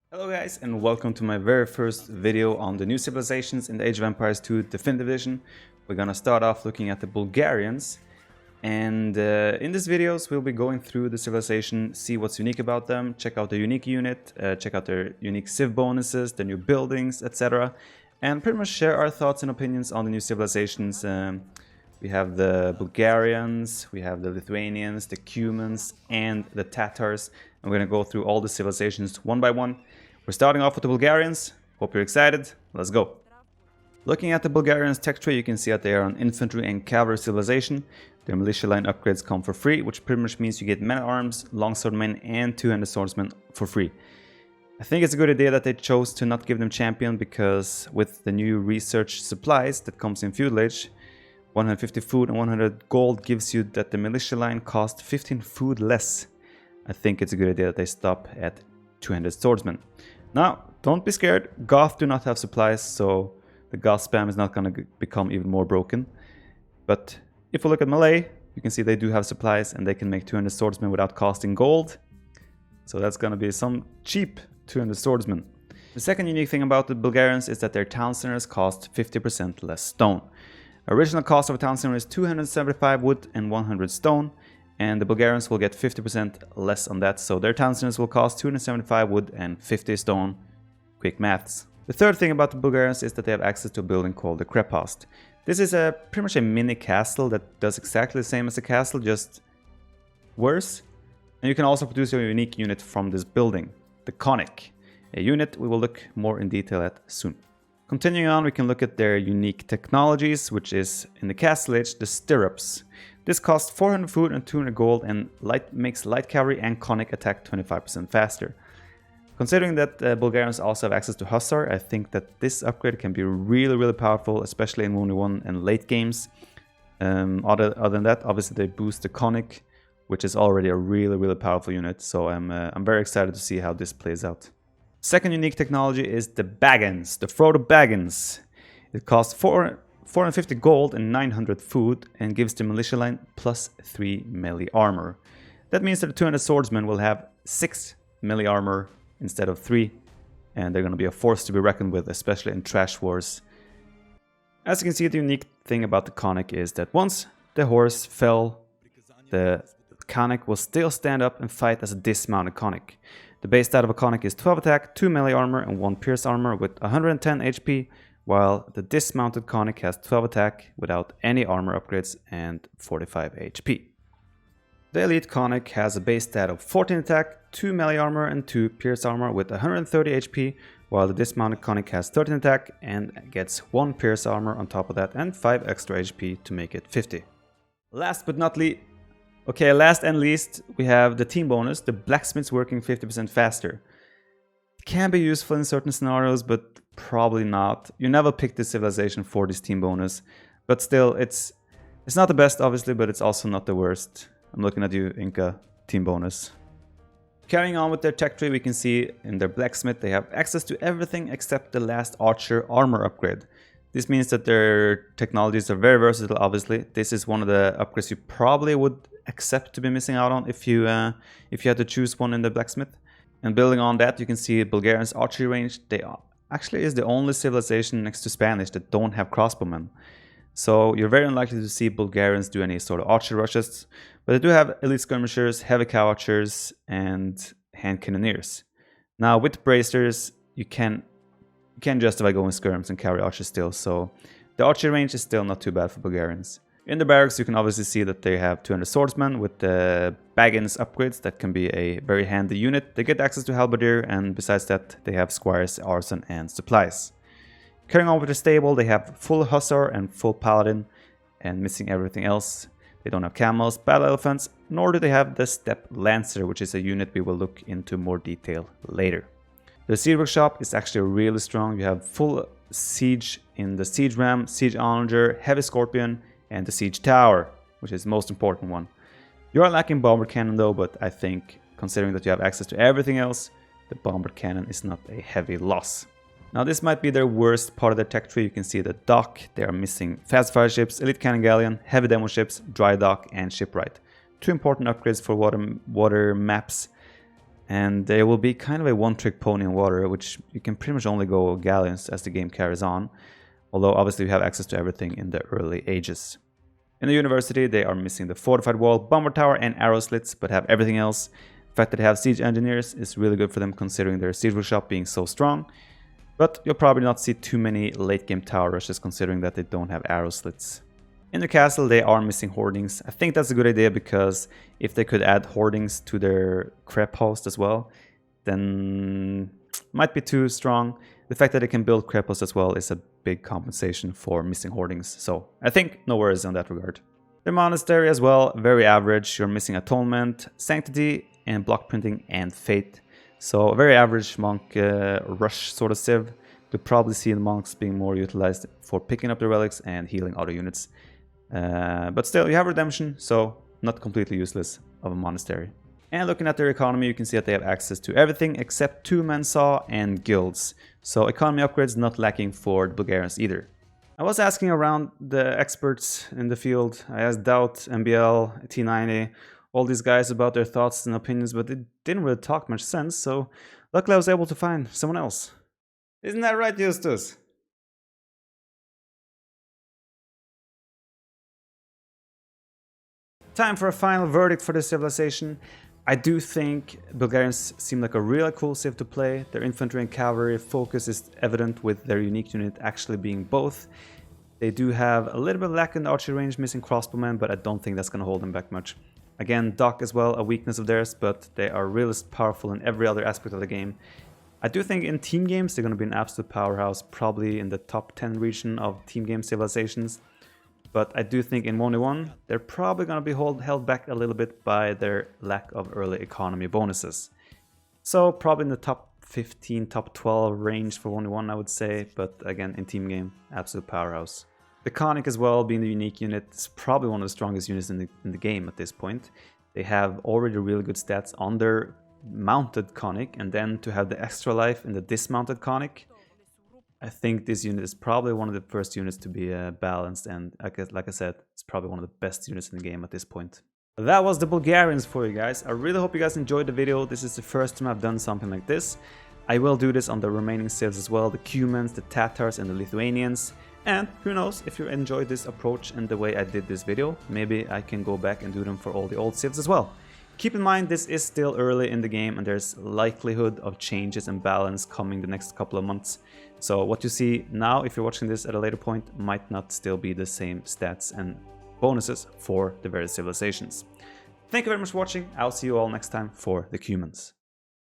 Hello guys, and welcome to my very first video on the new civilizations in the Age of Empires 2 Definitive Edition. We're gonna start off looking at the Bulgarians, and in these videos we'll be going through the civilization, see what's unique about them, check out the unique unit, check out their unique civ bonuses, the new buildings, etc. And pretty much share our thoughts and opinions on the new civilizations. We have the Bulgarians, we have the Lithuanians, the Cumans, and the Tatars. And we're gonna go through all the civilizations one by one. We're starting off with the Bulgarians. Hope you're excited. Let's go. Looking at the Bulgarians' tech tree, you can see that they are an infantry and cavalry civilization. Their militia line upgrades come for free, which pretty much means you get men-at-arms, longswordmen, and two-handed swordsmen for free. I think it's a good idea that they chose to not give them champion, because with the new research supplies that comes in Feudal Age, 150 food and 100 gold gives you that the militia line costs 15 food less. I think it's a good idea that they stop at two-handed swordsmen. Now, don't be scared. Goth do not have supplies, so the Goth spam is not going to become even more broken. But if we look at Malay, you can see they do have supplies and they can make 200 swordsmen without costing gold. So that's going to be some cheap 200 swordsmen. The second unique thing about the Bulgarians is that their town centers cost 50% less stone. Original cost of a town center is 275 wood and 100 stone. And the Bulgarians will get 50% less on that, so their town centers will cost 275 wood and 50 stone. Quick maths. The third thing about the Bulgarians is that they have access to a building called the Krepost. This is pretty much a mini castle that does exactly the same as a castle, just worse. And you can also produce your unique unit from this building, the Conic, a unit we will look more in detail at soon. Continuing on, we can look at their unique technologies, which is, in the Castle Age, the Stirrups. This costs 400 food and 200 gold and makes light cavalry and conic attack 25% faster. Considering that Bulgarians also have access to Hussar, I think that this upgrade can be really powerful, especially in 1v1 and late games. Other than that, obviously they boost the conic, which is already a really powerful unit, so I'm very excited to see how this plays out. Second unique technology is the Baggins, the Frodo Baggins. It costs 450 gold and 900 food and gives the militia line plus 3 melee armor. That means that the 200 swordsmen will have 6 melee armor instead of 3, and they're going to be a force to be reckoned with, especially in trash wars. As you can see, the unique thing about the conic is that once the horse fell, the conic will still stand up and fight as a dismounted conic. The base stat of a conic is 12 attack, 2 melee armor and 1 pierce armor with 110 HP, while the dismounted conic has 12 attack without any armor upgrades and 45 HP. The elite conic has a base stat of 14 attack, 2 melee armor and 2 pierce armor with 130 HP, while the dismounted conic has 13 attack and gets 1 pierce armor on top of that and 5 extra HP to make it 50. Last and least, we have the team bonus, the Blacksmiths working 50% faster. It can be useful in certain scenarios, but probably not. You never pick this civilization for this team bonus, but still, it's not the best, obviously, but it's also not the worst. I'm looking at you, Inca, team bonus. Carrying on with their tech tree, we can see in their Blacksmith they have access to everything except the last Archer armor upgrade. This means that their technologies are very versatile, obviously. This is one of the upgrades you probably would accept to be missing out on if you had to choose one in the Blacksmith. And building on that, you can see Bulgarians' Archery Range. They actually is the only civilization next to Spanish that don't have crossbowmen. So you're very unlikely to see Bulgarians do any sort of archer rushes, but they do have elite skirmishers, heavy cow archers, and hand cannoneers. Now with bracers, you can justify going skirms and carry archers still, so the archery range is still not too bad for Bulgarians. In the barracks, you can obviously see that they have 200 swordsmen with the Baggins upgrades. That can be a very handy unit. They get access to halberdier, and besides that, they have squires, arson, and supplies. Carrying on with the stable, they have full hussar and full paladin, and missing everything else. They don't have camels, battle elephants, nor do they have the steppe lancer, which is a unit we will look into more detail later. The siege workshop is actually really strong. You have full siege in the siege ram, siege onager, heavy scorpion, and the siege tower, which is the most important one. You are lacking bomber cannon though, but I think considering that you have access to everything else, the bomber cannon is not a heavy loss. Now this might be their worst part of their tech tree. You can see the dock. They are missing fast fire ships, elite cannon galleon, heavy demo ships, dry dock, and shipwright. Two important upgrades for water maps. And they will be kind of a one-trick pony in water, which you can pretty much only go galleons as the game carries on. Although obviously you have access to everything in the early ages. In the university, they are missing the fortified wall, bomber tower, and arrow slits, but have everything else. The fact that they have siege engineers is really good for them considering their siege workshop being so strong. But you'll probably not see too many late game tower rushes considering that they don't have arrow slits. In the castle, they are missing hoardings. I think that's a good idea because if they could add hoardings to their crepe host as well, then might be too strong. The fact that they can build crepe host as well is a big compensation for missing hoardings. So I think no worries on that regard. The monastery as well, very average. You're missing atonement, sanctity, and block printing and fate. So a very average monk rush sort of civ. You'll probably see the monks being more utilized for picking up the relics and healing other units. But still, you have redemption, so not completely useless of a monastery. And looking at their economy, you can see that they have access to everything except 2 Mensaw and guilds. So economy upgrades not lacking for the Bulgarians either. I was asking around the experts in the field. I asked Doubt, MBL, T90, all these guys about their thoughts and opinions, but it didn't really talk much sense, so luckily I was able to find someone else. Isn't that right, Justus? Time for a final verdict for this civilization. I do think Bulgarians seem like a really cool civ to play. Their infantry and cavalry focus is evident with their unique unit actually being both. They do have a little bit of lack in the archery range, missing crossbowmen, but I don't think that's going to hold them back much. Again, Dock as well, a weakness of theirs, but they are really powerful in every other aspect of the game. I do think in team games they're going to be an absolute powerhouse, probably in the top 10 region of team game civilizations. But I do think in 1v1, they're probably going to be held back a little bit by their lack of early economy bonuses. So probably in the top 15, top 12 range for 1v1, I would say. But again, in team game, absolute powerhouse. The Conic as well, being the unique unit, is probably one of the strongest units in the game at this point. They have already really good stats on their mounted Conic, and then to have the extra life in the dismounted Conic, I think this unit is probably one of the first units to be balanced, and like I said, it's probably one of the best units in the game at this point. That was the Bulgarians for you guys. I really hope you guys enjoyed the video. This is the first time I've done something like this. I will do this on the remaining civs as well, the Cumans, the Tatars, and the Lithuanians. And who knows, if you enjoyed this approach and the way I did this video, maybe I can go back and do them for all the old civs as well. Keep in mind, this is still early in the game and there's likelihood of changes and balance coming the next couple of months. So what you see now, if you're watching this at a later point, might not still be the same stats and bonuses for the various civilizations. Thank you very much for watching. I'll see you all next time for the Cumans.